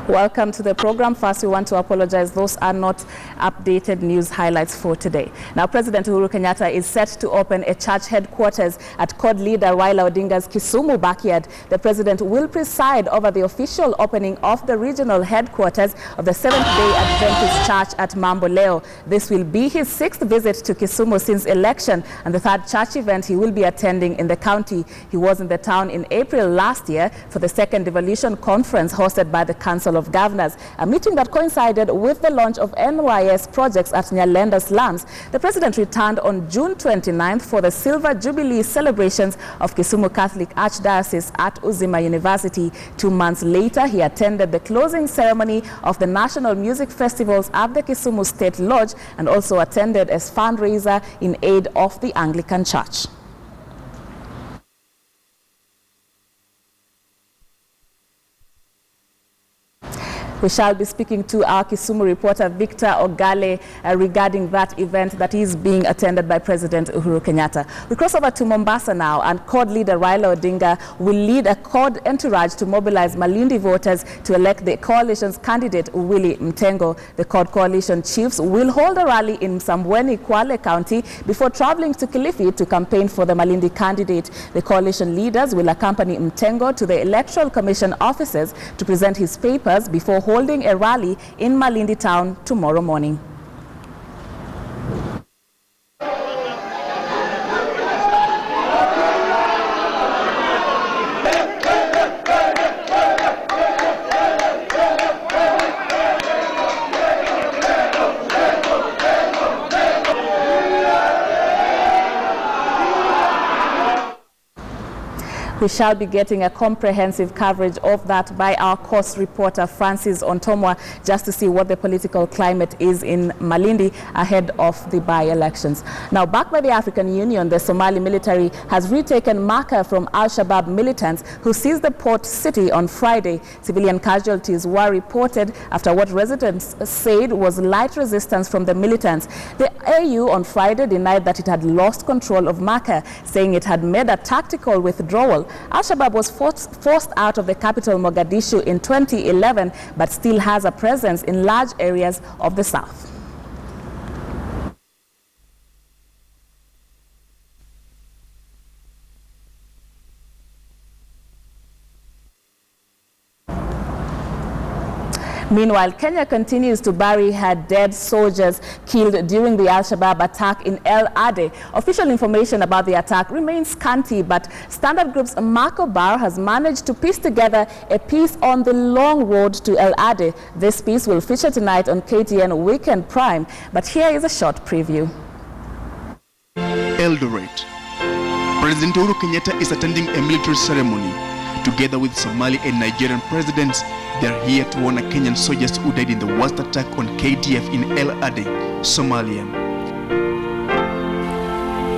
Welcome to the program. First, we want to apologize. Those are not updated news highlights for today. Now, President Uhuru Kenyatta is set to open a church headquarters at CORD leader Raila Odinga's Kisumu backyard. The president will preside over the official opening of the regional headquarters of the Seventh-day Adventist Church at Mamboleo. This will be his 6th visit to Kisumu since election and the 3rd church event he will be attending in the county. He was in the town in April last year for the 2nd devolution conference hosted by the Council of Governors, a meeting that coincided with the launch of NYS projects at Nyalenda slums. The president returned on June 29th for the Silver Jubilee celebrations of Kisumu Catholic Archdiocese at Uzima University. 2 months later, he attended the closing ceremony of the National Music Festivals at the Kisumu State Lodge and also attended as fundraiser in aid of the Anglican Church. We shall be speaking to our Kisumu reporter Victor Ogale regarding that event that is being attended by President Uhuru Kenyatta. We cross over to Mombasa now, and CORD leader Raila Odinga will lead a CORD entourage to mobilize Malindi voters to elect the coalition's candidate Willie Mtengo. The CORD coalition chiefs will hold a rally in Msambweni, Kwale County before traveling to Kilifi to campaign for the Malindi candidate. The coalition leaders will accompany Mtengo to the Electoral Commission offices to present his papers before holding a rally in Malindi town tomorrow morning. We shall be getting a comprehensive coverage of that by our coast reporter Francis Ontomwa, just to see what the political climate is in Malindi ahead of the by-elections. Now, backed by the African Union, the Somali military has retaken Maka from Al-Shabaab militants who seized the port city on Friday. Civilian casualties were reported after what residents said was light resistance from the militants. The AU on Friday denied that it had lost control of Maka, saying it had made a tactical withdrawal. Al-Shabaab was forced out of the capital Mogadishu in 2011, but still has a presence in large areas of the south. Meanwhile, Kenya continues to bury her dead soldiers killed during the Al-Shabaab attack in El Ade. Official information about the attack remains scanty, but Standard Group's Marco Bar has managed to piece together a piece on the long road to El Ade. This piece will feature tonight on KTN Weekend Prime, but here is a short preview. Eldoret. President Uhuru Kenyatta is attending a military ceremony. Together with Somali and Nigerian presidents, they are here to honor Kenyan soldiers who died in the worst attack on KDF in El Ade, Somalia.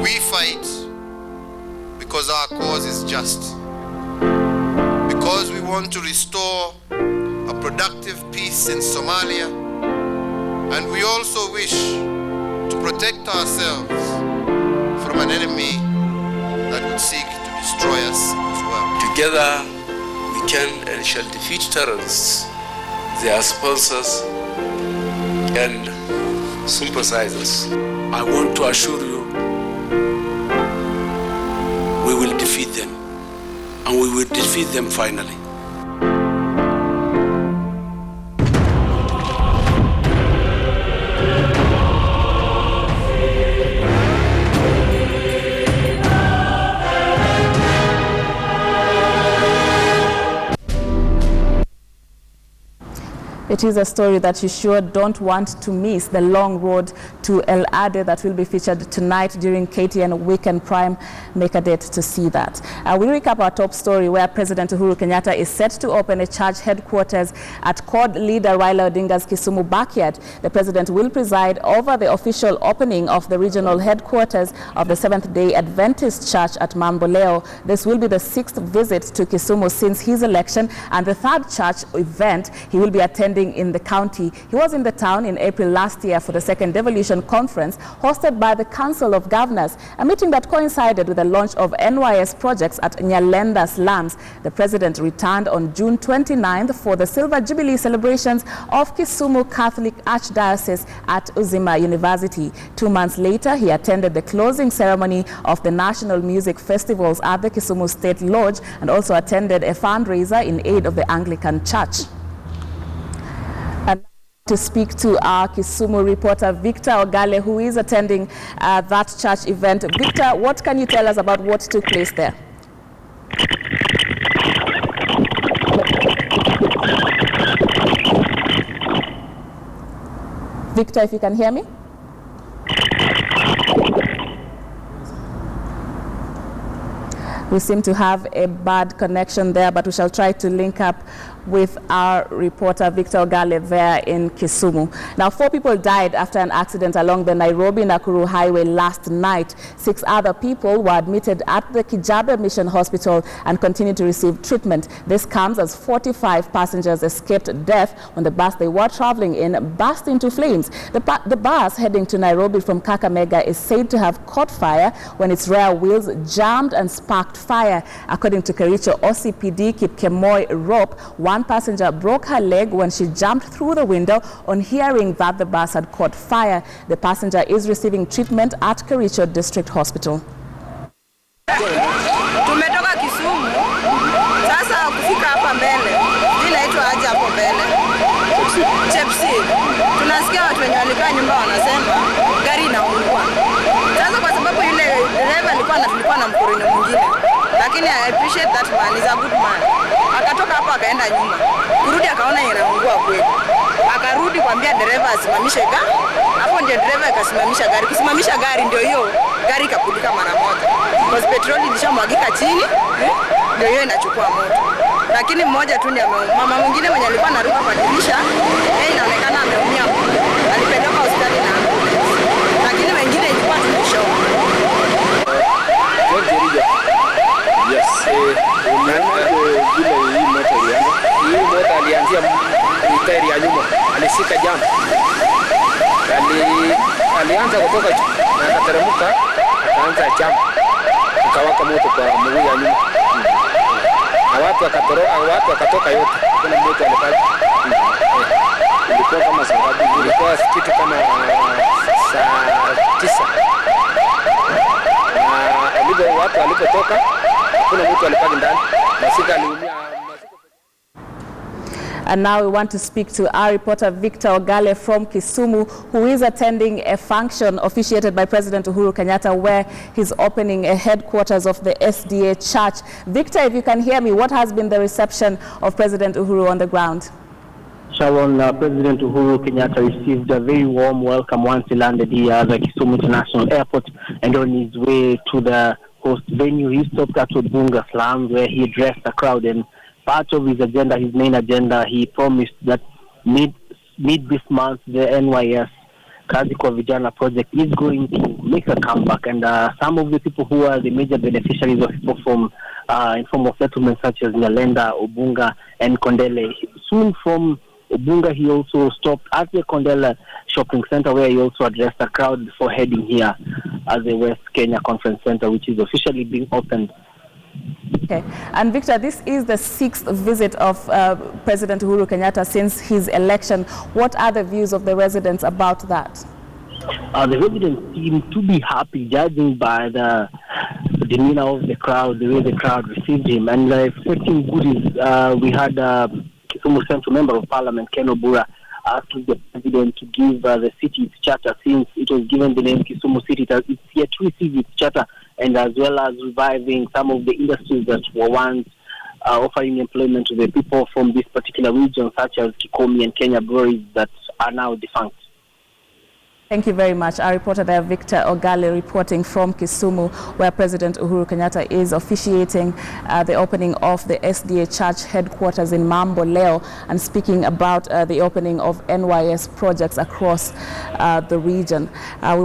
We fight because our cause is just. Because we want to restore a productive peace in Somalia, and we also wish to protect ourselves from an enemy that would seek to destroy us as well. Together, we can and shall defeat terrorists, their sponsors, and sympathizers. I want to assure you, we will defeat them, and we will defeat them finally. It is a story that you sure don't want to miss, the long road to El Ade that will be featured tonight during KTN Weekend Prime. Make a date to see that. We recap our top story where President Uhuru Kenyatta is set to open a church headquarters at CORD leader Raila Odinga's Kisumu backyard. The president will preside over the official opening of the regional headquarters of the Seventh-day Adventist Church at Mamboleo. This will be the 6th visit to Kisumu since his election and the 3rd church event he will be attending in the county. He was in the town in April last year for the 2nd devolution Mission Conference hosted by the Council of Governors, a meeting that coincided with the launch of NYS projects at Nyalenda slums. The president returned on June 29th for the Silver Jubilee celebrations of Kisumu Catholic Archdiocese at Uzima University. 2 months later, he attended the closing ceremony of the National Music Festivals at the Kisumu State Lodge and also attended a fundraiser in aid of the Anglican Church. And to speak to our Kisumu reporter Victor Ogale, who is attending that church event. Victor, what can you tell us about what took place there? Victor, if you can hear me? We seem to have a bad connection there, but we shall try to link up with our reporter Victor Ogale there in Kisumu. Now, 4 people died after an accident along the Nairobi-Nakuru highway last night. 6 other people were admitted at the Kijabe Mission Hospital and continue to receive treatment. This comes as 45 passengers escaped death when the bus they were traveling in burst into flames. The bus heading to Nairobi from Kakamega is said to have caught fire when its rear wheels jammed and sparked fire. According to Kericho OCPD Kipkemoi Rope, one passenger broke her leg when she jumped through the window on hearing that the bus had caught fire. The passenger is receiving treatment at Kericho District Hospital. Tumetoka Kisumu, sasa kufika hapa mbele, inaitwa aje hapo mbele? Chepsi. Tunasikia watu wenye walikaa nyumba wanasema gari inaungua. Sasa kwa sababu yule dereva alikuwa na mkoroni mwingine. Lakini I appreciate that man, he's a good man. Akatoka hapo akaenda nyuma. Kurudi akaona inaungua kweli. Akarudi kuambia dereva asimamishe gari. Hapo ndio dereva akasimamisha gari. Kusimamisha gari ndio hiyo gari ikapulika mara moja. Because petroli ilishamwagika chini, ndio hiyo inachukua moto. Lakini mmoja tu ndiye mama mwingine mwenye alikuwa anaruka kwa dirisha, yeye inaonekana ameumia. Alipelekwa hospitali na ambulance. Lakini wengine ilikuwa tumeshauri. Yes, hii moto alianzia tairi ya nyuma, alishika jamu, alianza kutoka na akateremka, akaanza jamu, ukawaka moto kwa mguu ya nyuma, na watu wakatoka yote, kuna moto alipata. Ilikuwa kama sababu, ilikuwa kitu kama saa 9, na watu walipotoka kuna mtu alipaki ndani na sika aliumia. And now we want to speak to our reporter Victor Ogale from Kisumu, who is attending a function officiated by President Uhuru Kenyatta where he's opening a headquarters of the SDA Church. Victor, if you can hear me, what has been the reception of President Uhuru on the ground? Sharon, President Uhuru Kenyatta received a very warm welcome once he landed here at the Kisumu International Airport, and on his way to the host venue, he stopped at Bunga slums where he addressed the crowd. And part of his agenda, his main agenda, he promised that mid this month, the NYS Kazi kwa Vijana project is going to make a comeback. And some of the people who are the major beneficiaries of people from informal settlements such as Nyalenda, Ubunga, and Kondele. Soon from Ubunga, he also stopped at the Kondele shopping center where he also addressed the crowd before heading here at the West Kenya Conference Center, which is officially being opened. Okay. And Victor, this is the 6th visit of President Uhuru Kenyatta since his election. What are the views of the residents about that? The residents seem to be happy, judging by the demeanor of the crowd, the way the crowd received him, and expecting goodies. We had Kisumu Central Member of Parliament, Ken Obura, asking the president to give the city its charter, since it was given the name Kisumu City. It's yet to receive its charter, and as well as reviving some of the industries that were once offering employment to the people from this particular region, such as Kikomi and Kenya breweries that are now defunct. Thank you very much. Our reporter there, Victor Ogale, reporting from Kisumu, where President Uhuru Kenyatta is officiating the opening of the SDA Church headquarters in Mambo Leo, and speaking about the opening of NYS projects across the region. We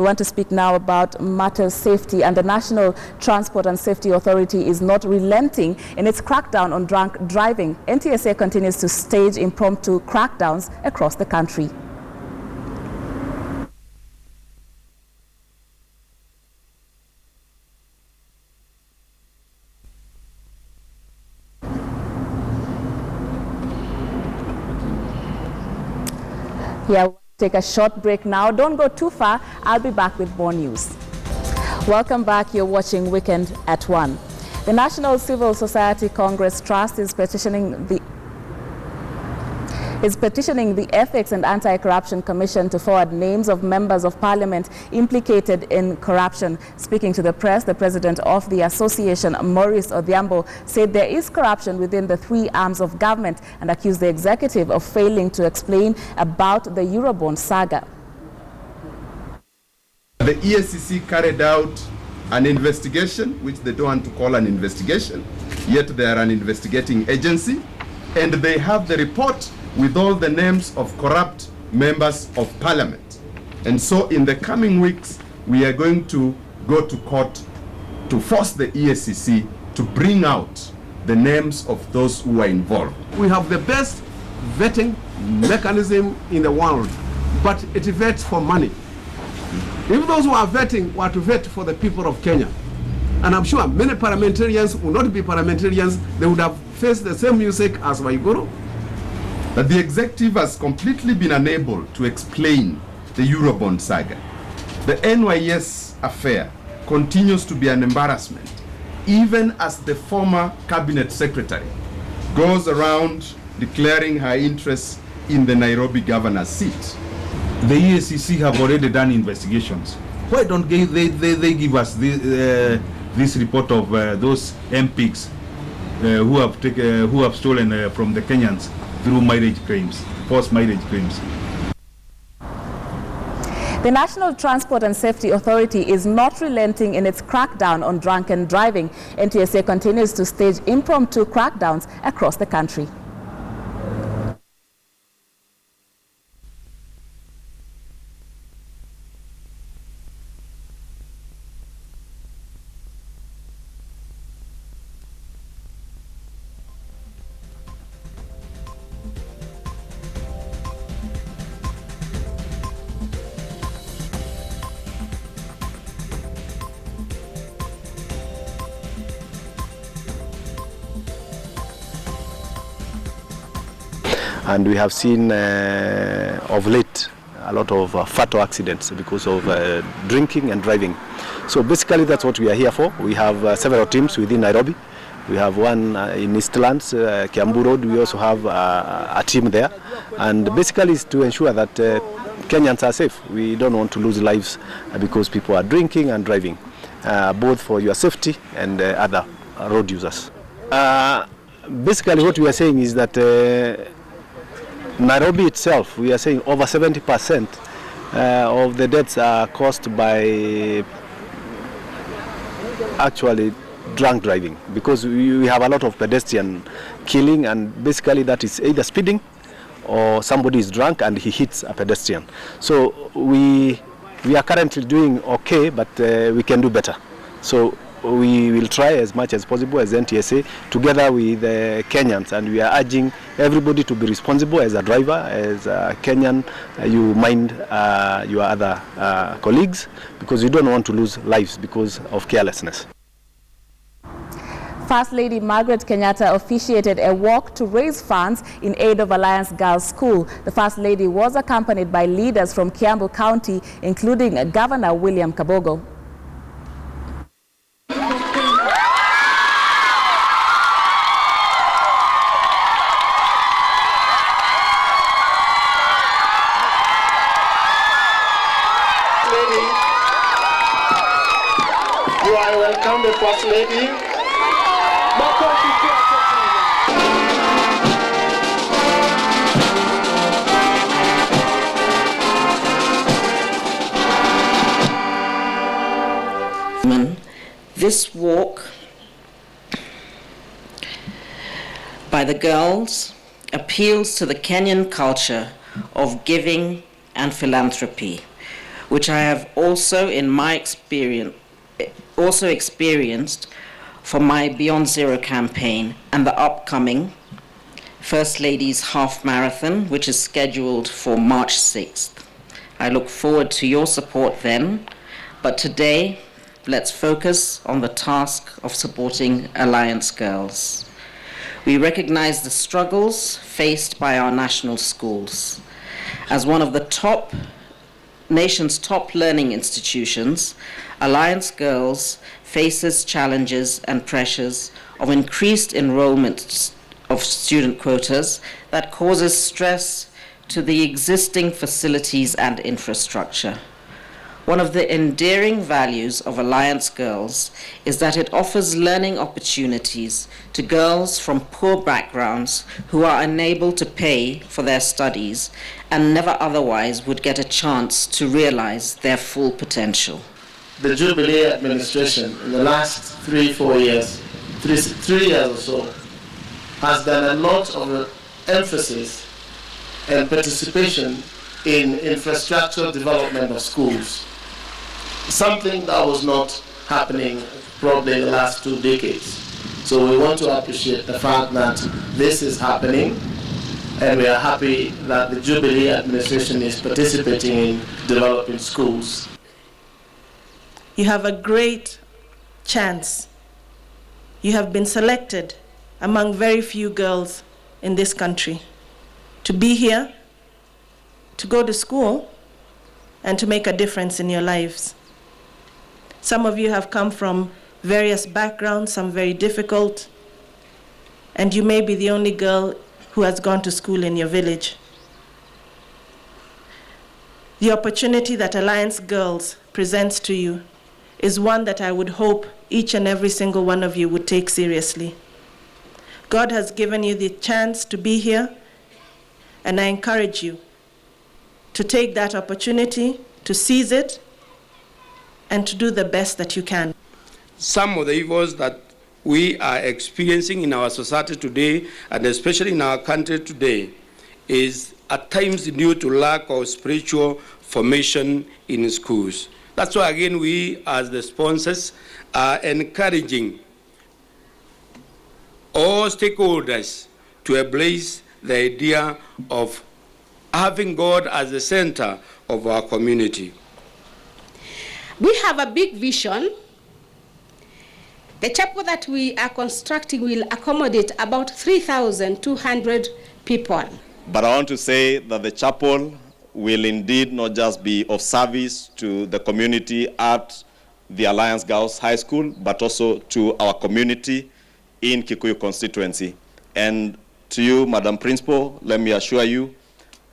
want to speak now about matters safety, and the National Transport and Safety Authority is not relenting in its crackdown on drunk driving. NTSA continues to stage impromptu crackdowns across the country. Yeah, we'll take a short break now. Don't go too far. I'll be back with more news. Welcome back. You're watching Weekend at 1. The National Civil Society Congress Trust is petitioning the Ethics and Anti-Corruption Commission to forward names of members of parliament implicated in corruption. Speaking to the press, the president of the association, Maurice Odhiambo, said there is corruption within the three arms of government and accused the executive of failing to explain about the Eurobond saga. The EACC carried out an investigation, which they don't want to call an investigation, yet they are an investigating agency, and they have the report with all the names of corrupt members of parliament. And so in the coming weeks, we are going to go to court to force the EACC to bring out the names of those who are involved. We have the best vetting mechanism in the world, but it vets for money. If those who are vetting were to vet for the people of Kenya, and I'm sure many parliamentarians will not be parliamentarians, they would have faced the same music as Waiguru. That the executive has completely been unable to explain the Eurobond saga. The NYS affair continues to be an embarrassment, even as the former cabinet secretary goes around declaring her interest in the Nairobi governor's seat. The EACC have already done investigations. Why don't they give us this report of those MPs who have stolen from the Kenyans through marriage claims, forced marriage claims? The National Transport and Safety Authority is not relenting in its crackdown on drunken driving. NTSA continues to stage impromptu crackdowns across the country. And we have seen of late a lot of fatal accidents because of drinking and driving. So basically that's what we are here for. We have several teams within Nairobi. We have one in Eastlands, Kiambu Road. We also have a team there. And basically it's to ensure that Kenyans are safe. We don't want to lose lives because people are drinking and driving, both for your safety and other road users. Basically what we are saying is that Nairobi itself, we are saying over 70% of the deaths are caused by actually drunk driving, because we have a lot of pedestrian killing, and basically that is either speeding or somebody is drunk and he hits a pedestrian. So we are currently doing okay, but we can do better. So we will try as much as possible as NTSA together with Kenyans, and we are urging everybody to be responsible as a driver, as a Kenyan. You mind your other colleagues, because you don't want to lose lives because of carelessness. First Lady Margaret Kenyatta officiated a walk to raise funds in aid of Alliance Girls School. The First Lady was accompanied by leaders from Kiambu County, including Governor William Kabogo. I welcome the First Lady. This walk by the girls appeals to the Kenyan culture of giving and philanthropy, which I have also in my experience experienced for my Beyond Zero campaign and the upcoming First Lady's Half Marathon, which is scheduled for March 6th. I look forward to your support then, but today let's focus on the task of supporting Alliance Girls. We recognize the struggles faced by our national schools, As one of the nation's top learning institutions, Alliance Girls faces challenges and pressures of increased enrollment of student quotas that causes stress to the existing facilities and infrastructure. One of the endearing values of Alliance Girls is that it offers learning opportunities to girls from poor backgrounds who are unable to pay for their studies and never otherwise would get a chance to realize their full potential. The Jubilee administration in the last 3-4 years, 3 years or so, has done a lot of emphasis and participation in infrastructure development of schools. Something that was not happening probably in the last 2 decades. So we want to appreciate the fact that this is happening, and we are happy that the Jubilee administration is participating in developing schools. You have a great chance. You have been selected among very few girls in this country to be here, to go to school, and to make a difference in your lives. Some of you have come from various backgrounds, some very difficult, and you may be the only girl who has gone to school in your village. The opportunity that Alliance Girls presents to you is one that I would hope each and every single one of you would take seriously. God has given you the chance to be here, and I encourage you to take that opportunity, to seize it, and to do the best that you can. Some of the evils that we are experiencing in our society today, and especially in our country today, is at times due to lack of spiritual formation in schools. That's why, again, we as the sponsors are encouraging all stakeholders to embrace the idea of having God as the center of our community. We have a big vision. The chapel that we are constructing will accommodate about 3,200 people. But I want to say that the chapel will indeed not just be of service to the community at the Alliance Girls High School, but also to our community in Kikuyu constituency. And to you, Madam Principal, let me assure you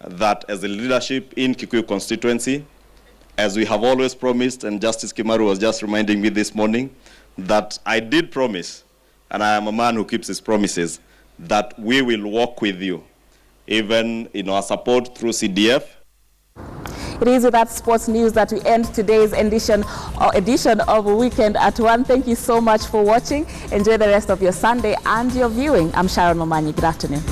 that as the leadership in Kikuyu constituency, as we have always promised, and Justice Kimaru was just reminding me this morning, that I did promise, and I am a man who keeps his promises, that we will walk with you, even in our support through CDF. It is with that sports news that we end today's edition of Weekend at 1. Thank you so much for watching. Enjoy the rest of your Sunday and your viewing. I'm Sharon Omanyi. Good afternoon.